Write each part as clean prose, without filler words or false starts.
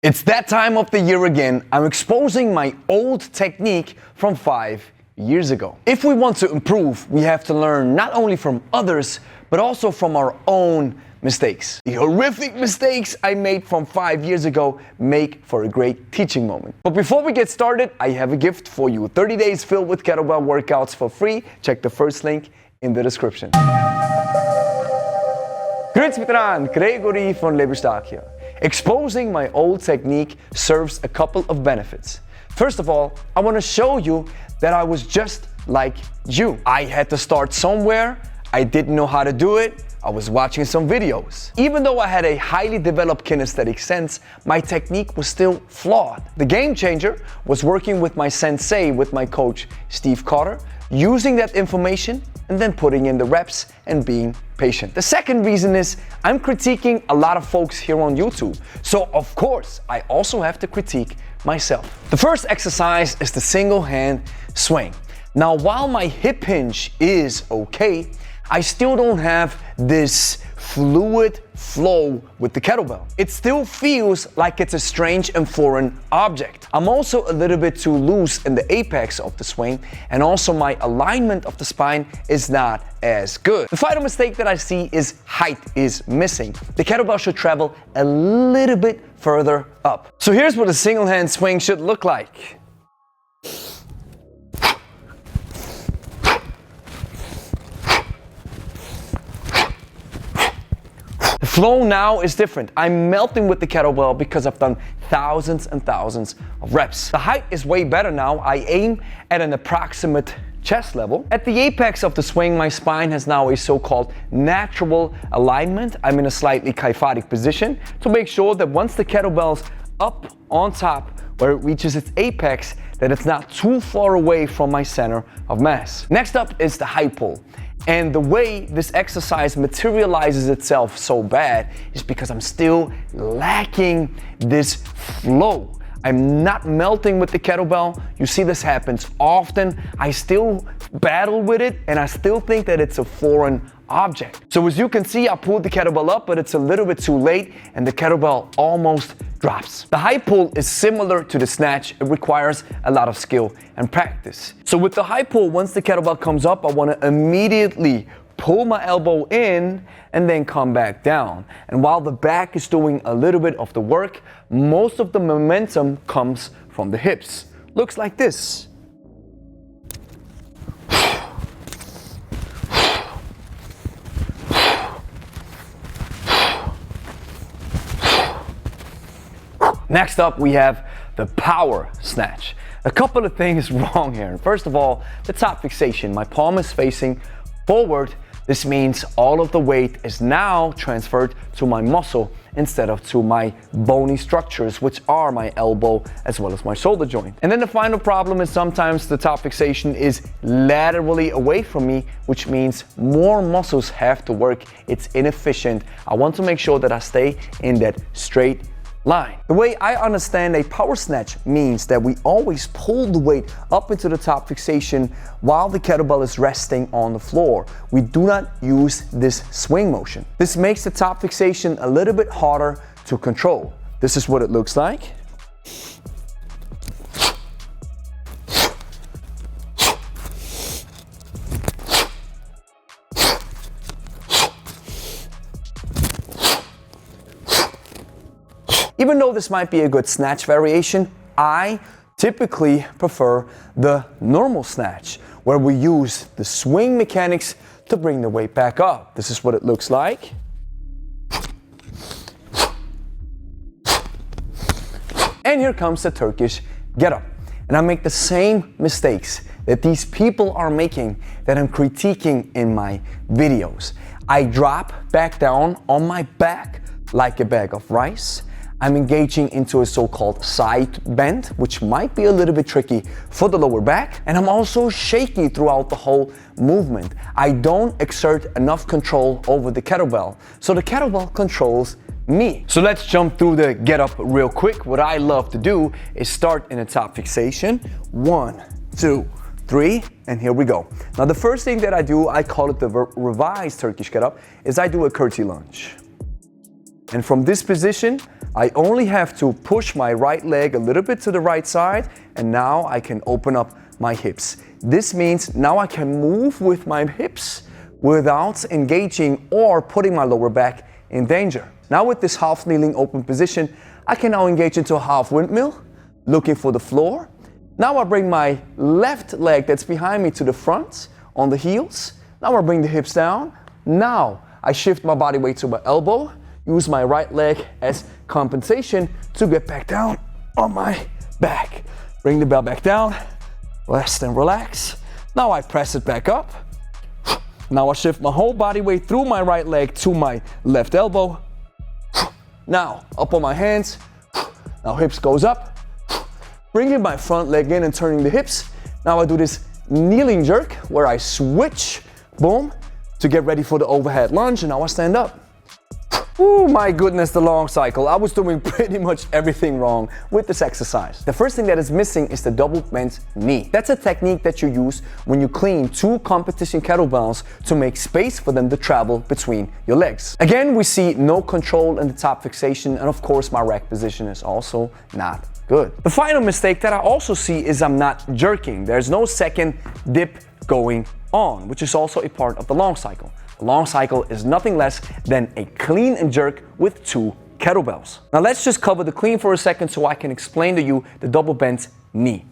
It's that time of the year again. I'm exposing my old technique from 5 years ago. If we want to improve, we have to learn not only from others, but also from our own mistakes. The horrific mistakes I made from 5 years ago make for a great teaching moment. But before we get started, I have a gift for you. 30 days filled with kettlebell workouts for free. Check the first link in the description. Grüezi miteinander, Gregory von Lebe hier. Exposing my old technique serves a couple of benefits. First of all, I want to show you that I was just like you. I had to start somewhere. I didn't know how to do it. I was watching some videos. Even though I had a highly developed kinesthetic sense, my technique was still flawed. The game changer was working with my sensei, with my coach, Steve Cotter, using that information and then putting in the reps and being patient. The second reason is I'm critiquing a lot of folks here on YouTube. So of course, I also have to critique myself. The first exercise is the single hand swing. Now, while my hip hinge is okay, I still don't have this fluid flow with the kettlebell. It still feels like it's a strange and foreign object. I'm also a little bit too loose in the apex of the swing, and also my alignment of the spine is not as good. The final mistake that I see is height is missing. The kettlebell should travel a little bit further up. So here's what a single hand swing should look like. The flow now is different. I'm melting with the kettlebell because I've done thousands and thousands of reps. The height is way better now. I aim at an approximate chest level. At the apex of the swing, my spine has now a so-called natural alignment. I'm in a slightly kyphotic position to make sure that once the kettlebell's up on top, where it reaches its apex, that it's not too far away from my center of mass. Next up is the high pull. And the way this exercise materializes itself so bad is because I'm still lacking this flow. I'm not melting with the kettlebell. You see this happens often. I still battle with it and I still think that it's a foreign object. So as you can see, I pulled the kettlebell up, but it's a little bit too late and the kettlebell almost drops. The high pull is similar to the snatch. It requires a lot of skill and practice. So with the high pull, once the kettlebell comes up, I want to immediately pull my elbow in and then come back down. And while the back is doing a little bit of the work, most of the momentum comes from the hips. Looks like this. Next up, we have the power snatch. A couple of things wrong here. First of all, the top fixation. My palm is facing forward. This means all of the weight is now transferred to my muscle instead of to my bony structures, which are my elbow as well as my shoulder joint. And then the final problem is sometimes the top fixation is laterally away from me, which means more muscles have to work. It's inefficient. I want to make sure that I stay in that straight line. The way I understand a power snatch means that we always pull the weight up into the top fixation while the kettlebell is resting on the floor. We do not use this swing motion. This makes the top fixation a little bit harder to control. This is what it looks like. Even though this might be a good snatch variation, I typically prefer the normal snatch, where we use the swing mechanics to bring the weight back up. This is what it looks like. And here comes the Turkish getup. And I make the same mistakes that these people are making that I'm critiquing in my videos. I drop back down on my back like a bag of rice. I'm engaging into a so-called side bend, which might be a little bit tricky for the lower back. And I'm also shaky throughout the whole movement. I don't exert enough control over the kettlebell. So the kettlebell controls me. So let's jump through the get up real quick. What I love to do is start in a top fixation. 1, 2, 3, and here we go. Now the first thing that I do, I call it the revised Turkish get up, is I do a curtsy lunge. And from this position, I only have to push my right leg a little bit to the right side, and now I can open up my hips. This means now I can move with my hips without engaging or putting my lower back in danger. Now with this half kneeling open position, I can now engage into a half windmill, looking for the floor. Now I bring my left leg that's behind me to the front on the heels. Now I bring the hips down. Now I shift my body weight to my elbow, use my right leg as compensation to get back down on my back. Bring the bell back down, rest and relax. Now I press it back up. Now I shift my whole body weight through my right leg to my left elbow. Now up on my hands. Now hips goes up. Bringing my front leg in and turning the hips. Now I do this kneeling jerk where I switch, boom, to get ready for the overhead lunge, and now I stand up. Oh my goodness, the long cycle. I was doing pretty much everything wrong with this exercise. The first thing that is missing is the double bent knee. That's a technique that you use when you clean 2 competition kettlebells to make space for them to travel between your legs. Again, we see no control in the top fixation, and of course my rack position is also not good. The final mistake that I also see is I'm not jerking. There's no second dip going on, which is also a part of the long cycle. The long cycle is nothing less than a clean and jerk with 2 kettlebells. Now let's just cover the clean for a second so I can explain to you the double bent knee.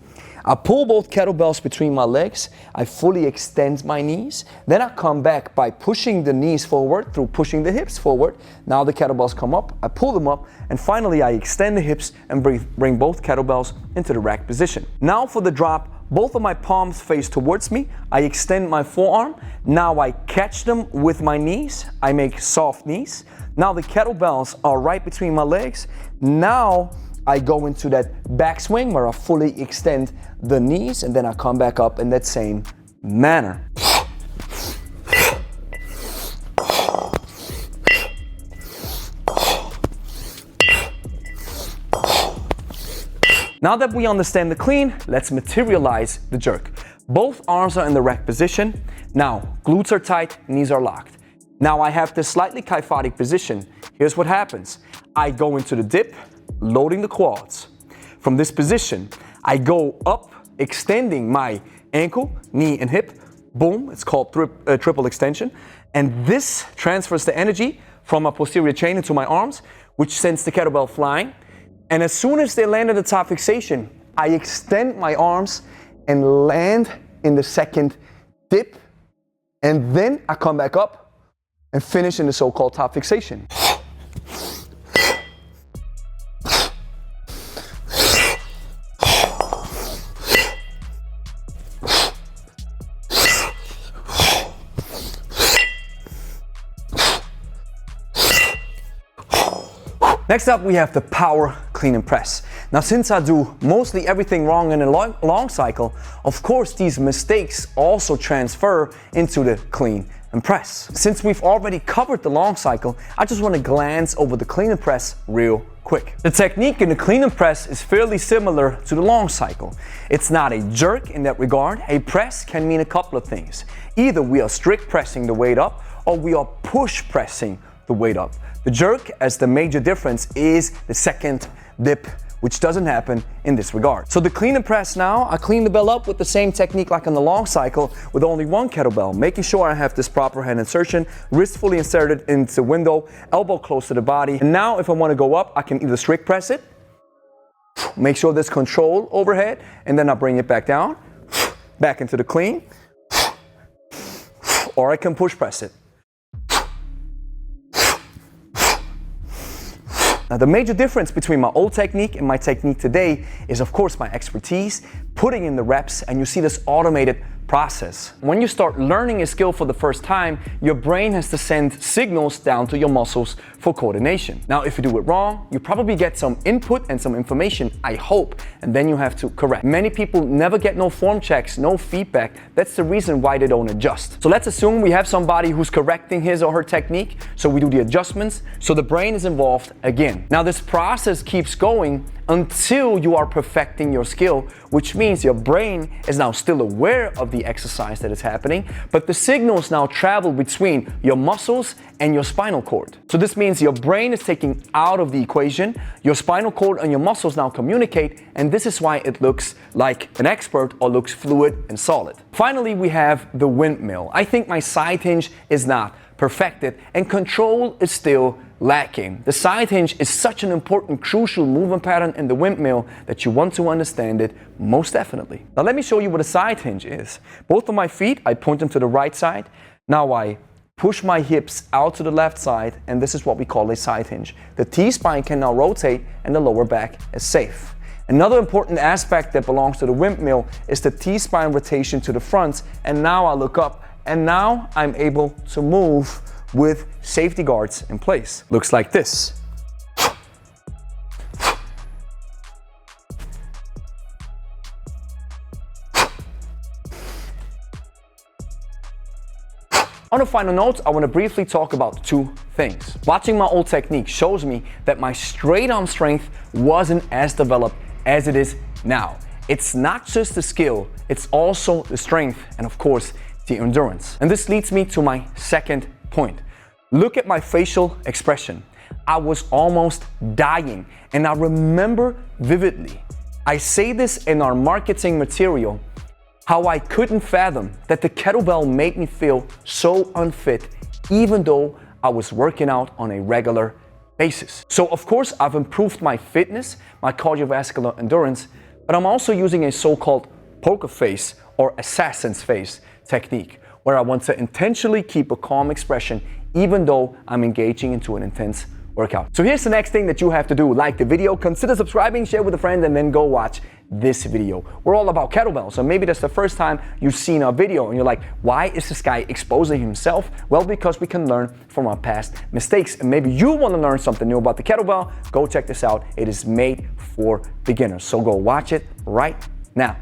I pull both kettlebells between my legs, I fully extend my knees, then I come back by pushing the knees forward through pushing the hips forward. Now the kettlebells come up, I pull them up, and finally I extend the hips and bring both kettlebells into the rack position. Now for the drop, both of my palms face towards me, I extend my forearm, now I catch them with my knees, I make soft knees. Now the kettlebells are right between my legs. Now I go into that backswing where I fully extend the knees, and then I come back up in that same manner. Now that we understand the clean, let's materialize the jerk. Both arms are in the rack position. Now, glutes are tight, knees are locked. Now I have this slightly kyphotic position. Here's what happens. I go into the dip, loading the quads. From this position, I go up, extending my ankle, knee, and hip. Boom, it's called triple extension. And this transfers the energy from my posterior chain into my arms, which sends the kettlebell flying. And as soon as they land at the top fixation, I extend my arms and land in the second dip. And then I come back up and finish in the so-called top fixation. Next up, we have the power clean and press. Now, since I do mostly everything wrong in a long cycle, of course, these mistakes also transfer into the clean and press. Since we've already covered the long cycle, I just want to glance over the clean and press real quick. The technique in the clean and press is fairly similar to the long cycle. It's not a jerk in that regard. A press can mean a couple of things. Either we are strict pressing the weight up, or we are push pressing the weight up. The jerk, as the major difference, is the second dip, which doesn't happen in this regard. So the clean and press now, I clean the bell up with the same technique like on the long cycle with only 1 kettlebell, making sure I have this proper hand insertion, wrist fully inserted into the window, elbow close to the body. And now if I want to go up, I can either strict press it, make sure there's control overhead, and then I bring it back down, back into the clean, or I can push press it. Now, the major difference between my old technique and my technique today is, of course, my expertise, putting in the reps, and you see this automated process. When you start learning a skill for the first time, your brain has to send signals down to your muscles for coordination. Now, if you do it wrong, you probably get some input and some information, I hope, and then you have to correct. Many people never get no form checks, no feedback. That's the reason why they don't adjust. So let's assume we have somebody who's correcting his or her technique, so we do the adjustments, so the brain is involved again. Now, this process keeps going until you are perfecting your skill, which means your brain is now still aware of the the exercise that is happening, but the signals now travel between your muscles and your spinal cord. So this means your brain is taken out of the equation, your spinal cord and your muscles now communicate, and this is why it looks like an expert or looks fluid and solid. Finally, we have the windmill. I think my side hinge is not perfected and control is still lacking. The side hinge is such an important, crucial movement pattern in the windmill that you want to understand it most definitely. Now let me show you what a side hinge is. Both of my feet, I point them to the right side. Now I push my hips out to the left side, and this is what we call a side hinge. The T-spine can now rotate and the lower back is safe. Another important aspect that belongs to the windmill is the T-spine rotation to the front, and now I look up and now I'm able to move with safety guards in place. Looks like this. On a final note, I want to briefly talk about two things. Watching my old technique shows me that my straight arm strength wasn't as developed as it is now. It's not just the skill, it's also the strength and of course the endurance. And this leads me to my second point. Look at my facial expression. I was almost dying, and I remember vividly. I say this in our marketing material, how I couldn't fathom that the kettlebell made me feel so unfit even though I was working out on a regular basis. So of course I've improved my fitness, my cardiovascular endurance, but I'm also using a so-called poker face or assassin's face technique, where I want to intentionally keep a calm expression even though I'm engaging into an intense workout. So here's the next thing that you have to do. Like the video, consider subscribing, share with a friend, and then go watch this video. We're all about kettlebells, so maybe that's the first time you've seen our video and you're like, why is this guy exposing himself? Well, because we can learn from our past mistakes, and maybe you want to learn something new about the kettlebell. Go check this out. It is made for beginners, so go watch it right